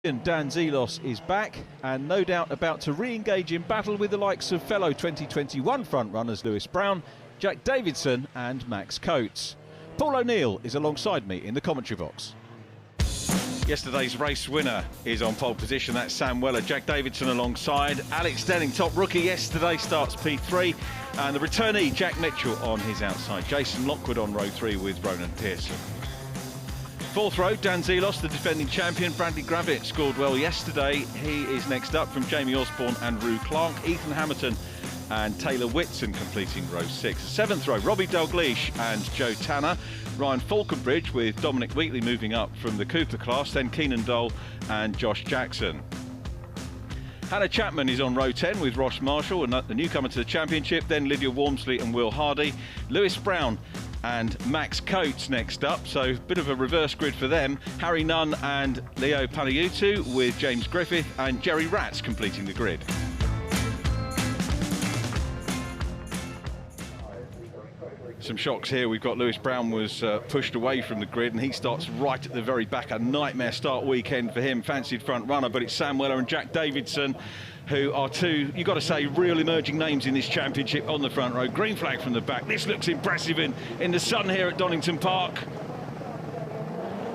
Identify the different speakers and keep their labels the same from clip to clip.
Speaker 1: And Dan Zelos is back and no doubt about to re-engage in battle with the likes of fellow 2021 front-runners Lewis Brown, Jack Davidson and Max Coates. Paul O'Neill is alongside me in the commentary box. Yesterday's race winner is on pole position, that's Sam Weller. Jack Davidson alongside. Alex Denning, top rookie yesterday, starts P3. And the returnee, Jack Mitchell, on his outside. Jason Lockwood on row 3 with Ronan Pearson. Fourth row, Dan Zelos, the defending champion. Bradley Gravitt scored well yesterday. He is next up from Jamie Osborne and Rue Clark. Ethan Hamilton and Taylor Whitson completing row 6. Seventh row, Robbie Dalgleish and Joe Tanner. Ryan Falconbridge with Dominic Wheatley moving up from the Cooper class. Then Keenan Dole and Josh Jackson. Hannah Chapman is on row 10 with Ross Marshall, and the newcomer to the championship. Then Lydia Wormsley and Will Hardy. Lewis Brown and Max Coates next up, so a bit of a reverse grid for them. Harry Nunn and Leo Panagiotto with James Griffith and Jerry Ratz completing the grid. Some shocks here. We've got Lewis Brown was pushed away from the grid and he starts right at the very back. A nightmare start weekend for him, fancied front runner, but it's Sam Weller and Jack Davidson who are two, you've got to say, real emerging names in this championship on the front row. Green flag from the back. This looks impressive in the sun here at Donington Park.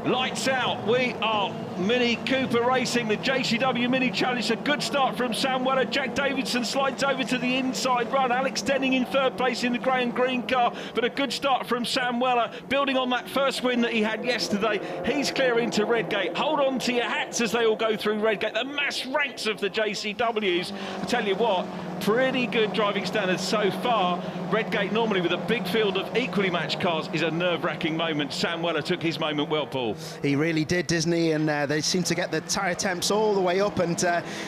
Speaker 1: Lights out. We are Mini Cooper racing, the JCW Mini Challenge. A good start from Sam Weller. Jack Davidson slides over to the inside run. Alex Denning in third place in the grey and green car, but a good start from Sam Weller, building on that first win that he had yesterday. He's clearing to Redgate. Hold on to your hats as they all go through Redgate. The mass ranks of the JCWs. I tell you what, pretty good driving standards so far. Redgate, normally with a big field of equally matched cars, is a nerve-wracking moment. Sam Weller took his moment well, Paul.
Speaker 2: He really did, didn't he? And they seem to get the tyre temps all the way up, and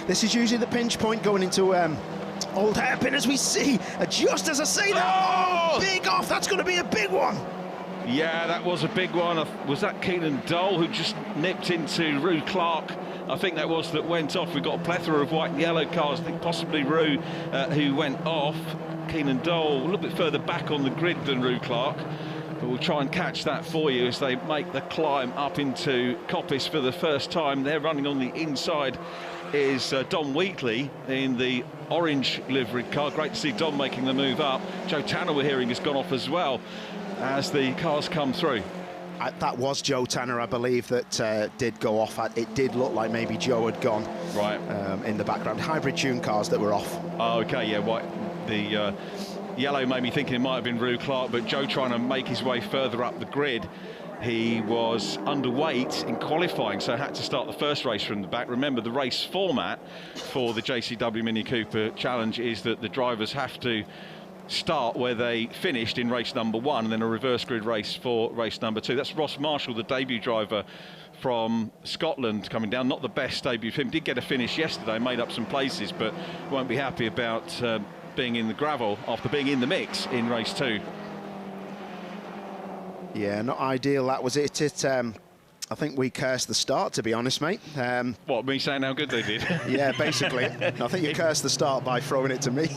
Speaker 2: this is usually the pinch point going into Old Hairpin, as we see. Just as I say that, big off, that's going to be a big one.
Speaker 1: Yeah, that was a big one. Was that Keenan Dole who just nipped into Rue Clark? I think that was that went off. We've got a plethora of white and yellow cars. I think possibly Rue who went off. Keenan Dole a little bit further back on the grid than Rue Clark. But we'll try and catch that for you as they make the climb up into Coppice for the first time. They're running on the inside is Dom Wheatley in the orange liveried car. Great to see Dom making the move up. Joe Tanner, we're hearing, has gone off as well as the cars come through.
Speaker 2: That was Joe Tanner, I believe, that did go off. It did look like maybe Joe had gone
Speaker 1: right
Speaker 2: in the background. Hybrid tune cars that were off.
Speaker 1: Oh, okay, yeah, white. The yellow made me thinking it might have been Rue Clark, but Joe trying to make his way further up the grid. He was underweight in qualifying, so had to start the first race from the back. Remember, the race format for the JCW Mini Cooper Challenge is that the drivers have to start where they finished in race number 1, and then a reverse grid race for race number 2. That's Ross Marshall, the debut driver from Scotland, coming down. Not the best debut for him. Did get a finish yesterday, made up some places, but won't be happy about being in the gravel after being in the mix in race 2. Yeah,
Speaker 2: not ideal, that was it. I think we cursed the start, to be honest, mate.
Speaker 1: What, me saying how good they did?
Speaker 2: Yeah, basically. I think you cursed the start by throwing it to me.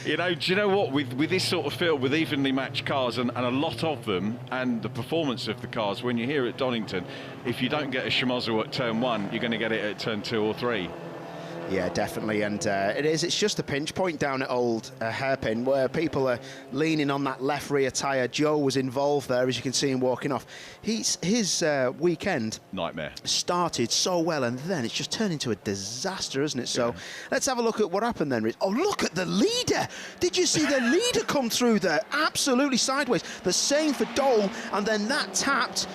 Speaker 1: You know, do you know what? With this sort of field, with evenly matched cars and a lot of them, and the performance of the cars, when you're here at Donington, if you don't get a schmozzle at turn 1, you're going to get it at turn 2 or 3.
Speaker 2: Yeah, definitely, and it's just a pinch point down at Old Hairpin where people are leaning on that left rear tyre. Joe was involved there, as you can see him walking off. His weekend
Speaker 1: nightmare
Speaker 2: started so well, and then it's just turned into a disaster, isn't it? So let's have a look at what happened then. Oh, look at the leader! Did you see the leader come through there? Absolutely sideways. The same for Dole, and then that tapped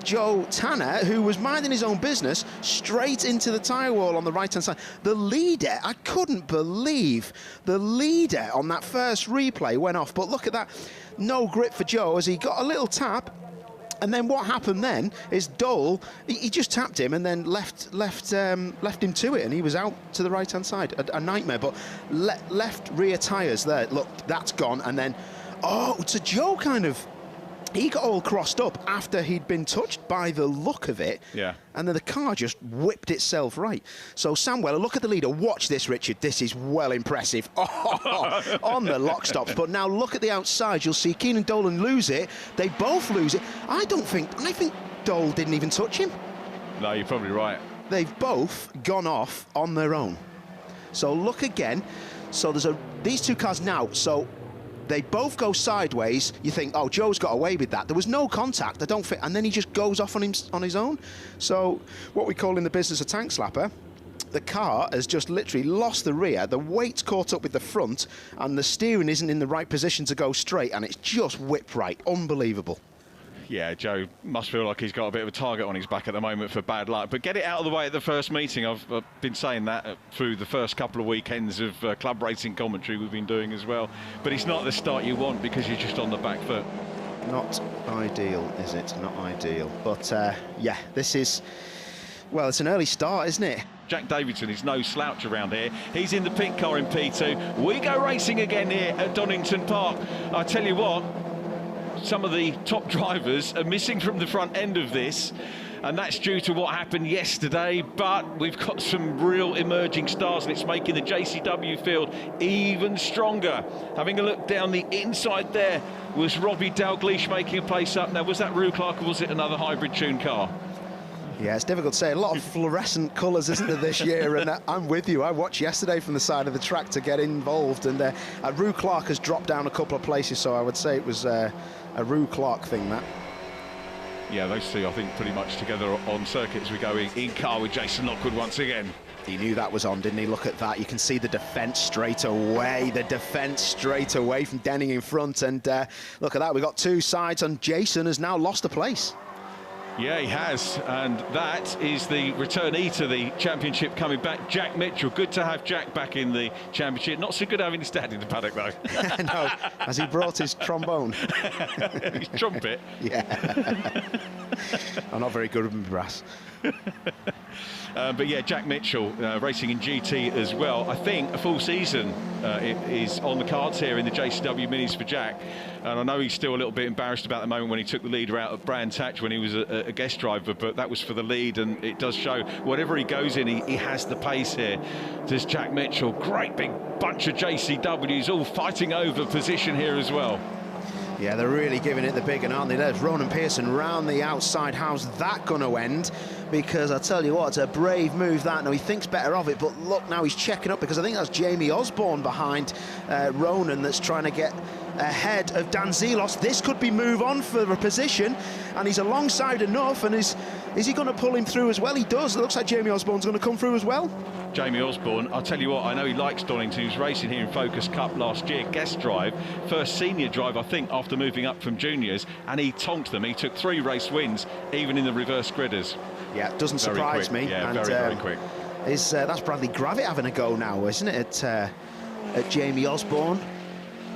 Speaker 2: Joe Tanner, who was minding his own business, straight into the tyre wall on the right-hand side. The leader, I couldn't believe the leader on that first replay went off, but look at that, no grip for Joe as he got a little tap, and then what happened then is Dole, he just tapped him and then left him to it, and he was out to the right-hand side. A nightmare, but left rear tyres there, look, that's gone, and then, oh, so Joe kind of, he got all crossed up after he'd been touched by the look of it.
Speaker 1: Yeah.
Speaker 2: And then the car just whipped itself right. So Sam Weller, look at the leader. Watch this, Richard. This is well impressive. Oh, on the lock stops. But now look at the outside. You'll see Keenan Dolan lose it. They both lose it. I think Dole didn't even touch him.
Speaker 1: No, you're probably right.
Speaker 2: They've both gone off on their own. So look again. So there's these two cars now. So they both go sideways. You think, oh, Joe's got away with that. There was no contact. I don't think. And then he just goes off on his own. So what we call in the business a tank slapper. The car has just literally lost the rear, the weight's caught up with the front, and the steering isn't in the right position to go straight, and it's just whipped right. Unbelievable.
Speaker 1: Yeah, Joe must feel like he's got a bit of a target on his back at the moment for bad luck. But get it out of the way at the first meeting. I've been saying that through the first couple of weekends of club racing commentary we've been doing as well. But it's not the start you want because you're just on the back foot.
Speaker 2: Not ideal, is it? Not ideal. But, yeah, this is... Well, it's an early start, isn't it?
Speaker 1: Jack Davidson is no slouch around here. He's in the pink car in P2. We go racing again here at Donington Park. I tell you what, some of the top drivers are missing from the front end of this, and that's due to what happened yesterday. But we've got some real emerging stars, and it's making the JCW field even stronger. Having a look down the inside there was Robbie Dalgleish making a place up. Now, was that Rue Clark or was it another hybrid tune car?
Speaker 2: Yeah, it's difficult to say. A lot of fluorescent colours, isn't there, this year? And I'm with you. I watched yesterday from the side of the track to get involved, and Rue Clark has dropped down a couple of places, so I would say it was a Rue Clark thing, that.
Speaker 1: Yeah, those two, I think, pretty much together on circuits. We go in car with Jason Lockwood once again.
Speaker 2: He knew that was on, didn't he? Look at that. You can see the defence straight away. The defence straight away from Denning in front. And look at that. We've got two sides, and Jason has now lost a place.
Speaker 1: Yeah, he has, and that is the returnee to the championship coming back, Jack Mitchell. Good to have Jack back in the championship. Not so good having his dad in the paddock, though.
Speaker 2: No, has he brought his trombone?
Speaker 1: His trumpet?
Speaker 2: Yeah. I'm not very good with brass.
Speaker 1: But yeah, Jack Mitchell racing in GT as well. I think a full season is on the cards here in the JCW Minis for Jack. And I know he's still a little bit embarrassed about the moment when he took the leader out of Brands Hatch when he was a guest driver, but that was for the lead, and it does show whatever he goes in, he has the pace here. There's Jack Mitchell, great big bunch of JCWs all fighting over position here as well.
Speaker 2: Yeah, they're really giving it the big one, aren't they? There's Ronan Pearson round the outside. How's that going to end? Because I tell you what, it's a brave move that. Now, he thinks better of it, but look, now he's checking up, because I think that's Jamie Osborne behind Ronan that's trying to get ahead of Dan Zelos. This could be move on for a position, and he's alongside enough, and is he going to pull him through as well? He does. It looks like Jamie Osborne's going to come through as well.
Speaker 1: Jamie Osborne, I'll tell you what, I know he likes Donington. He was racing here in Focus Cup last year, guest drive, first senior drive, I think, after moving up from juniors, and he tonked them. He took 3 race wins, even in the reverse gridders.
Speaker 2: Yeah, it doesn't surprise me.
Speaker 1: Yeah,
Speaker 2: and,
Speaker 1: very quick.
Speaker 2: That's Bradley Gravitt having a go now, isn't it, at Jamie Osborne?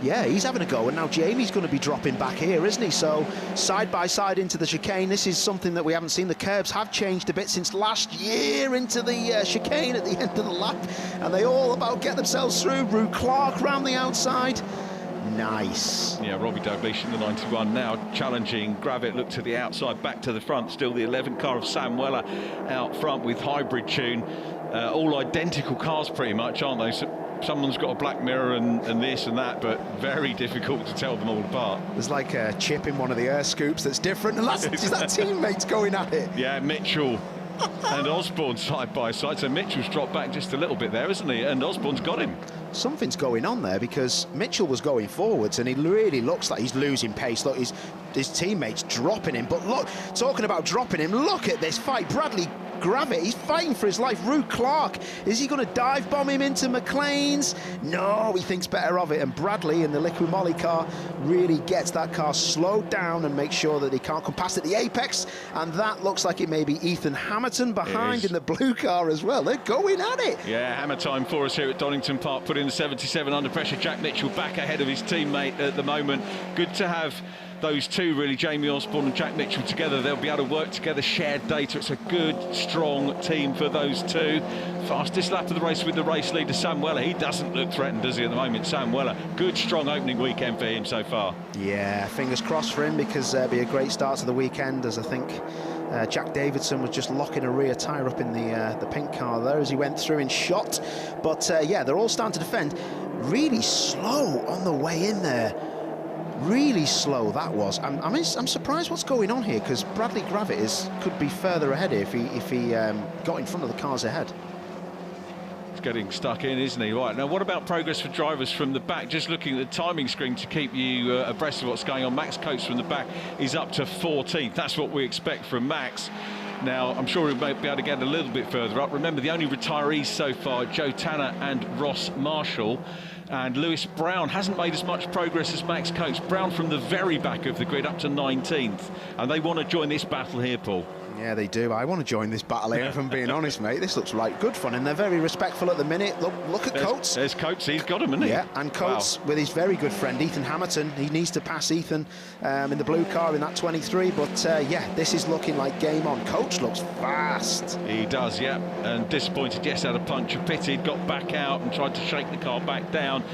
Speaker 2: Yeah, he's having a go, and now Jamie's going to be dropping back here, isn't he? So, side by side into the chicane. This is something that we haven't seen. The curbs have changed a bit since last year into the chicane at the end of the lap, and they all about get themselves through. Rue Clark round the outside. Nice.
Speaker 1: Yeah, Robbie Dalgleish in the 91 now challenging Gravitt. Look to the outside, back to the front. Still the 11 car of Sam Weller out front with hybrid tune. All identical cars pretty much, aren't they? So someone's got a black mirror and this and that, but very difficult to tell them all apart.
Speaker 2: There's like a chip in one of the air scoops that's different, and is that teammates going at it?
Speaker 1: Yeah, Mitchell and Osborne side by side. So Mitchell's dropped back just a little bit there, isn't he? And Osborne's got him.
Speaker 2: Something's going on there, because Mitchell was going forwards and he really looks like he's losing pace. Look, his teammates dropping him. But look, talking about dropping him, look at this fight. Bradley Gravitt, he's fighting for his life. Rue Clark, is he going to dive bomb him into McLean's? No, he thinks better of it. And Bradley in the Liquid Molly car really gets that car slowed down and makes sure that he can't come past at the apex. And that looks like it may be Ethan Hamilton behind in the blue car as well. They're going at it.
Speaker 1: Yeah, hammer time for us here at Donington Park. Put in the 77 under pressure. Jack Mitchell back ahead of his teammate at the moment. Good to have those two, really, Jamie Osborne and Jack Mitchell together. They'll be able to work together, shared data. It's a good, strong team for those two. Fastest lap of the race with the race leader, Sam Weller. He doesn't look threatened, does he, at the moment? Sam Weller, good, strong opening weekend for him so far. Yeah,
Speaker 2: fingers crossed for him, because it'll be a great start to the weekend, as I think Jack Davidson was just locking a rear tyre up in the pink car there as he went through in shot. But yeah, they're all starting to defend. Really slow on the way in there. Really slow that was. I'm surprised what's going on here, because Bradley Gravitt could be further ahead if he got in front of the cars ahead.
Speaker 1: He's getting stuck in, isn't he? Right, now what about progress for drivers from the back? Just looking at the timing screen to keep you abreast of what's going on. Max Coates from the back is up to 14th. That's what we expect from Max. Now, I'm sure we'll be able to get a little bit further up. Remember, the only retirees so far, Joe Tanner and Ross Marshall. And Lewis Brown hasn't made as much progress as Max Coates. Brown from the very back of the grid up to 19th. And they want to join this battle here, Paul.
Speaker 2: Yeah, they do. I want to join this battle here, if I'm being honest, mate. This looks like good fun, and they're very respectful at the minute. Look at Coates.
Speaker 1: There's Coates. He's got him, hasn't he?
Speaker 2: Yeah, and Coates with his very good friend, Ethan Hamilton. He needs to pass Ethan in the blue car in that 23. But, yeah, this is looking like game on. Coates looks fast.
Speaker 1: He does, yeah. And disappointed, yes, had a puncture, pitted, got back out and tried to shake the car back down.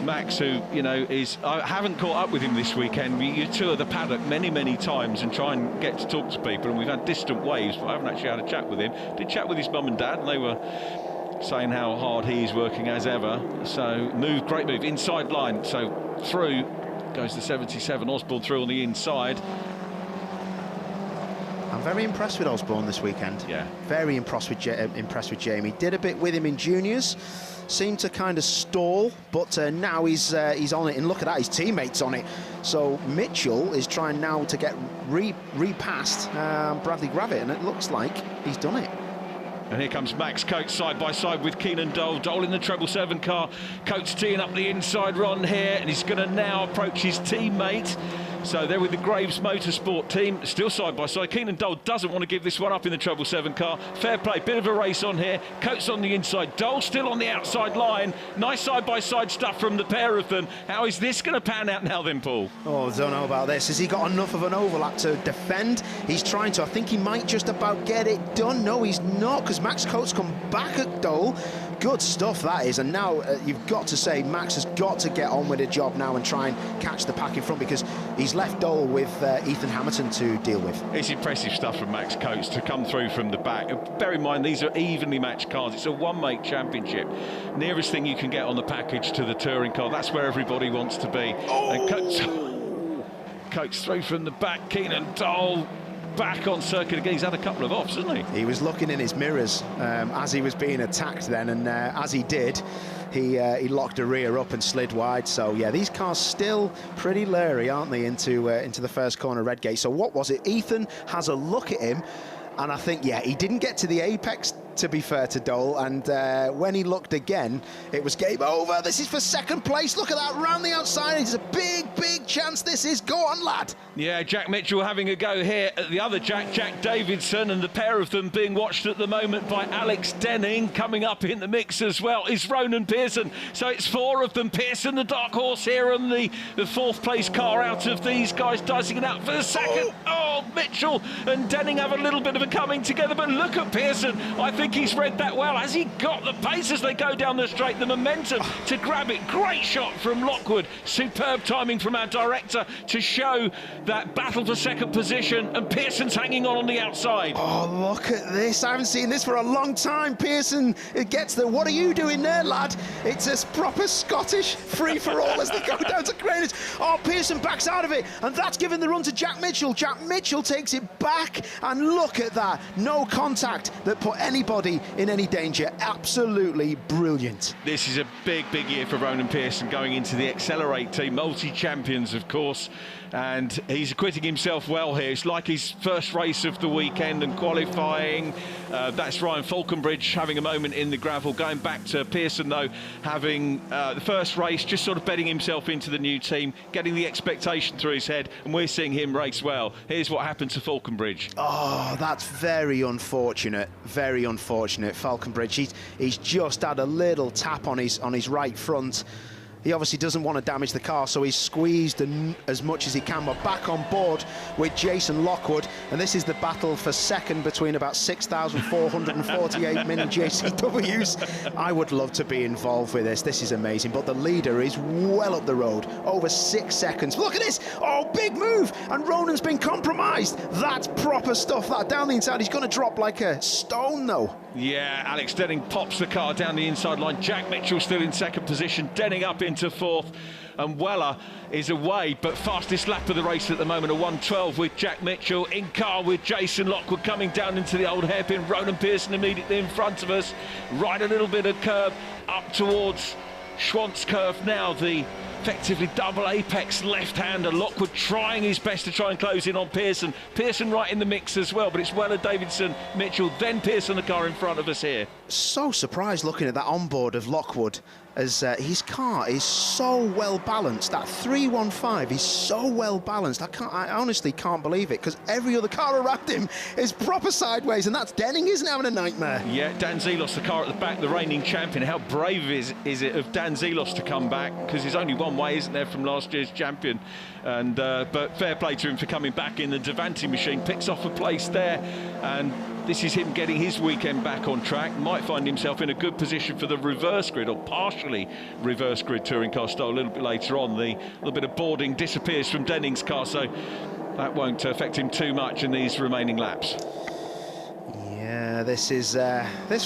Speaker 1: Max, who, you know, I haven't caught up with him this weekend. You tour the paddock many times and try and get to talk to people, and we've had distant waves, but I haven't actually had a chat with him. Did chat with his mum and dad, and they were saying how hard he's working as ever. So great move, inside line. So through goes the 77, Osborne through on the inside.
Speaker 2: I'm very impressed with Osborne this weekend.
Speaker 1: Yeah.
Speaker 2: Very impressed with Jamie. Did a bit with him in juniors. Seemed to kind of stall, but now he's on it, and look at that, his teammate's on it. So Mitchell is trying now to get repassed Bradley Gravitt, and it looks like he's done it.
Speaker 1: And here comes Max Coates side by side with Keenan Dole. Dole in the 777 car. Coates teeing up the inside run here, and he's going to now approach his teammate. So they're with the Graves Motorsport team, still side by side. Keenan Dole doesn't want to give this one up in the 777 car. Fair play, bit of a race on here. Coates on the inside, Dole still on the outside line. Nice side-by-side stuff from the pair of them. How is this going to pan out now then, Paul?
Speaker 2: Oh, I don't know about this. Has he got enough of an overlap to defend? He's trying to. I think he might just about get it done. No, he's not, because Max Coates come back at Dole. Good stuff, that is. And now you've got to say Max has got to get on with the job now and try and catch the pack in front, because he's left Dole with Ethan Hamilton to deal with.
Speaker 1: It's impressive stuff from Max Coates to come through from the back. Bear in mind, these are evenly matched cars. It's a one-make championship. Nearest thing you can get on the package to the touring car. That's where everybody wants to be.
Speaker 2: Oh.
Speaker 1: And Coates through from the back. Keenan Dole back on circuit again. He's had a couple of offs, hasn't he?
Speaker 2: He was looking in his mirrors as he was being attacked then, and as he did, he locked a rear up and slid wide. So yeah, these cars still pretty leery, aren't they, into the first corner Redgate. So what was it? Ethan has a look at him, and I think, yeah, he didn't get to the apex, to be fair to Dole, and when he looked again, it was game over. This is for second place. Look at that, round the outside. It's a big chance this is. Go on, lad.
Speaker 1: Yeah, Jack Mitchell having a go here at the other Jack Davidson, and the pair of them being watched at the moment by Alex Denning. Coming up in the mix as well is Ronan Pearson. So it's four of them. Pearson, the dark horse here, on the fourth place car out of these guys, dicing it out for the second. Oh, Mitchell and Denning have a little bit of a coming together, but look at Pearson. I think he's read that well. Has he got the pace as they go down the straight, the momentum to grab it? Great shot from Lockwood. Superb timing from our director to show that battle for second position, and Pearson's hanging on the outside.
Speaker 2: Oh, look at this. I haven't seen this for a long time. Pearson gets the, what are you doing there, lad? It's a proper Scottish free-for-all as they go down to Greenwich. Oh, Pearson backs out of it, and that's given the run to Jack Mitchell. Jack Mitchell takes it back, and look at that. No contact that put anybody in any danger. Absolutely brilliant.
Speaker 1: This is a big year for Ronan Pearson, going into the Accelerate team, multi-champions, of course. And he's acquitting himself well here. It's like his first race of the weekend and qualifying. That's Ryan Falconbridge having a moment in the gravel. Going back to Pearson, though, having the first race, just sort of betting himself into the new team, getting the expectation through his head, and we're seeing him race well. Here's what happened to Falconbridge.
Speaker 2: Oh, that's very unfortunate. Very unfortunate. Falconbridge, he's just had a little tap on his right front. He obviously doesn't want to damage the car, so he's squeezed as much as he can. We're back on board with Jason Lockwood, and this is the battle for second between about 6,448 min JCWs. I would love to be involved with this. This is amazing, but the leader is well up the road, over 6 seconds. Look at this. Oh, big move, and Ronan's been compromised. That's proper stuff. That down the inside, he's going to drop like a stone, though.
Speaker 1: Yeah, Alex Denning pops the car down the inside line. Jack Mitchell still in second position. Denning up into into fourth, and Weller is away, but fastest lap of the race at the moment, a 1:12 with Jack Mitchell in car with Jason Lockwood coming down into the old hairpin. Ronan Pearson immediately in front of us, right a little bit of curb up towards Schwantz curve now, the effectively double apex left-hander. Lockwood trying his best to try and close in on Pearson. Pearson right in the mix as well, but it's Weller, Davidson, Mitchell, then Pearson, the car in front of us here.
Speaker 2: So surprised looking at that onboard of Lockwood, as his car is so well balanced. That 315 is so well balanced. I honestly can't believe it, because every other car around him is proper sideways, and that's Denning isn't having a nightmare.
Speaker 1: Yeah, Dan Zelos, the car at the back, the reigning champion. How brave is it of Dan Zelos to come back, because there's only one way, isn't there, from last year's champion? And but fair play to him for coming back in. The Davanti machine picks off a place there, and this is him getting his weekend back on track. Might find himself in a good position for the reverse grid, or partially reverse grid touring car style a little bit later on. The little bit of boarding disappears from Denning's car, so that won't affect him too much in these remaining laps.
Speaker 2: Yeah, this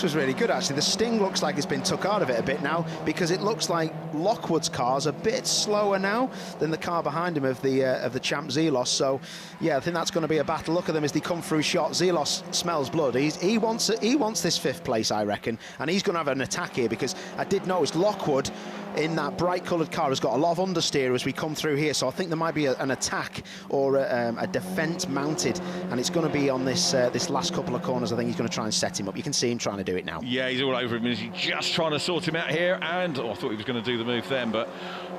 Speaker 2: was really good actually. The sting looks like it's been took out of it a bit now, because it looks like Lockwood's car's a bit slower now than the car behind him of the champ Zelos. So yeah, I think that's going to be a battle. Look at them as they come through shot. Zelos smells blood. He wants this 5th place, I reckon, and he's going to have an attack here, because I did notice Lockwood in that bright coloured car has got a lot of understeer as we come through here, so I think there might be an attack or a defence mounted, and it's going to be on this last couple of corners. I think he's going to try and set him up. You can see him trying to do it now. Yeah,
Speaker 1: he's all over him. He's just trying to sort him out here, and I thought he was going to do the move then, but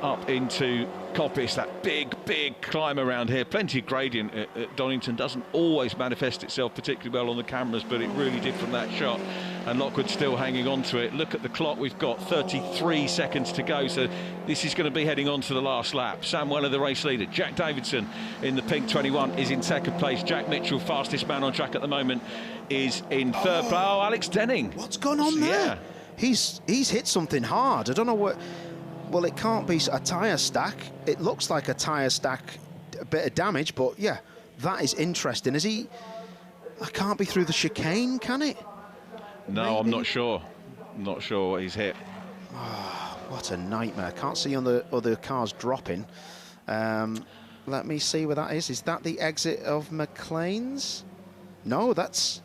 Speaker 1: up into Coppice, that big climb around here. Plenty of gradient at Donington. Doesn't always manifest itself particularly well on the cameras, but it really did from that shot, and Lockwood still hanging on to it. Look at the clock, we've got 33 seconds to go, so this is going to be heading on to the last lap. Sam Weller, the race leader. Jack Davidson in the pink 21 is in second place. Jack Mitchell, fastest man on track at the moment, is in third place. Oh, Alex Denning.
Speaker 2: What's gone on there?
Speaker 1: Yeah.
Speaker 2: He's hit something hard. I don't know what. Well, it can't be a tyre stack. It looks like a tyre stack, a bit of damage, but yeah, that is interesting. Is he? I can't be through the chicane, can it?
Speaker 1: No, maybe? I'm not sure. I'm not sure what he's hit.
Speaker 2: Oh, what a nightmare. Can't see on the other cars dropping. Let me see where that is. Is that the exit of McLean's? No, that's...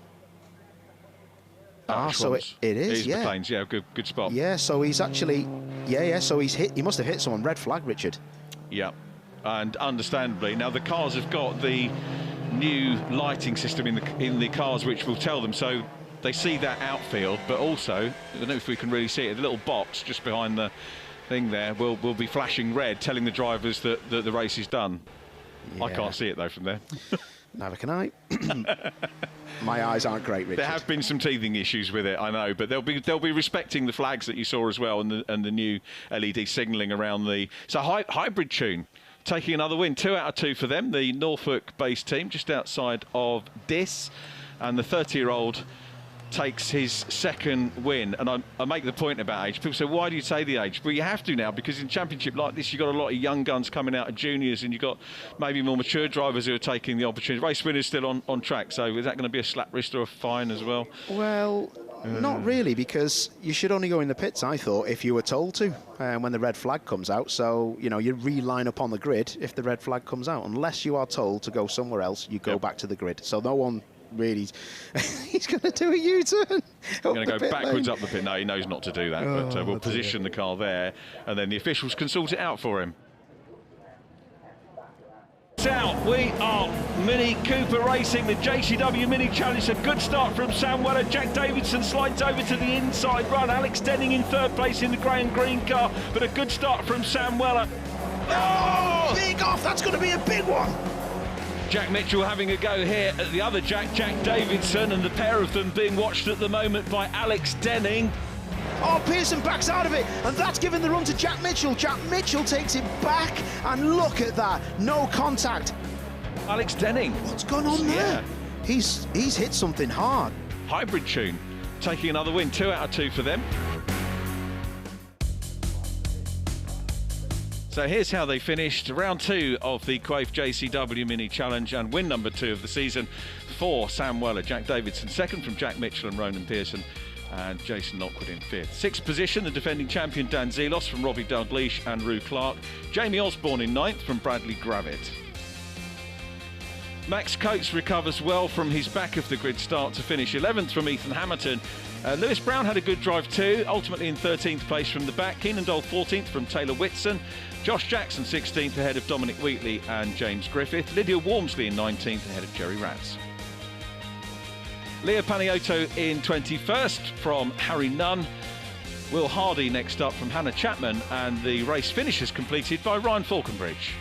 Speaker 2: so it is, yeah.
Speaker 1: McLean's, yeah, good spot.
Speaker 2: Yeah, so he's actually... Yeah, so he must have hit someone. Red flag, Richard.
Speaker 1: Yeah, and understandably. Now, the cars have got the new lighting system in the cars, which will tell them, so they see that outfield, but also, I don't know if we can really see it, the little box just behind the thing there will be flashing red, telling the drivers that the race is done. Yeah. I can't see it, though, from there.
Speaker 2: Neither can I. My eyes aren't great, Richard.
Speaker 1: There have been some teething issues with it, I know, but they'll be respecting the flags that you saw as well, and the new LED signalling around the... So hybrid tune taking another win, 2 out of 2 for them, the Norfolk-based team, just outside of Diss, and the 30-year-old takes his second win. And I make the point about age. People say, why do you say the age? Well, you have to now, because in championship like this, you've got a lot of young guns coming out of juniors, and you've got maybe more mature drivers who are taking the opportunity. Race winner's still on track, so is that going to be a slap wrist or a fine as well?
Speaker 2: Well, not really, because you should only go in the pits, I thought, if you were told to, when the red flag comes out. So, you know, you re-line up on the grid if the red flag comes out. Unless you are told to go somewhere else, you go back to the grid. So no one... really, he's going to do a U-turn.
Speaker 1: He's going to go backwards up the pit. No, he knows not to do that, but we'll position the car there, and then the officials can sort it out for him. Out, we are Mini Cooper racing, the JCW Mini Challenge. A good start from Sam Weller. Jack Davidson slides over to the inside run. Alex Denning in third place in the grey and green car, but a good start from Sam Weller.
Speaker 2: Oh, big off, that's going to be a big one.
Speaker 1: Jack Mitchell having a go here at the other Jack Davidson, and the pair of them being watched at the moment by Alex Denning.
Speaker 2: Oh, Pearson backs out of it, and that's given the run to Jack Mitchell. Jack Mitchell takes it back, and look at that, no contact.
Speaker 1: Alex Denning.
Speaker 2: What's gone on there? He's hit something hard.
Speaker 1: Hybrid tune taking another win, 2 out of 2 for them. So here's how they finished round 2 of the Quaife JCW Mini Challenge, and win number 2 of the season for Sam Weller. Jack Davidson second from Jack Mitchell and Ronan Pearson, and Jason Lockwood in 5th. 6th position, the defending champion Dan Zelos from Robbie Dalgleish and Rue Clark. Jamie Osborne in 9th from Bradley Gravitt. Max Coates recovers well from his back of the grid start to finish 11th from Ethan Hamilton. Lewis Brown had a good drive too, ultimately in 13th place from the back. Keenan Dole 14th from Taylor Whitson. Josh Jackson 16th ahead of Dominic Wheatley and James Griffith. Lydia Walmsley in 19th ahead of Jerry Ratz. Leah Paniotto in 21st from Harry Nunn. Will Hardy next up from Hannah Chapman, and the race finishes completed by Ryan Falconbridge.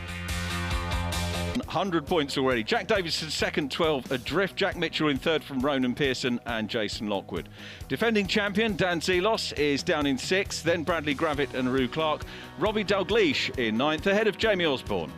Speaker 1: 100 points already. Jack Davidson second, 12 adrift. Jack Mitchell in 3rd from Ronan Pearson and Jason Lockwood. Defending champion Dan Zelos is down in 6th, then Bradley Gravitt and Rue Clark. Robbie Dalgleish in 9th ahead of Jamie Osborne.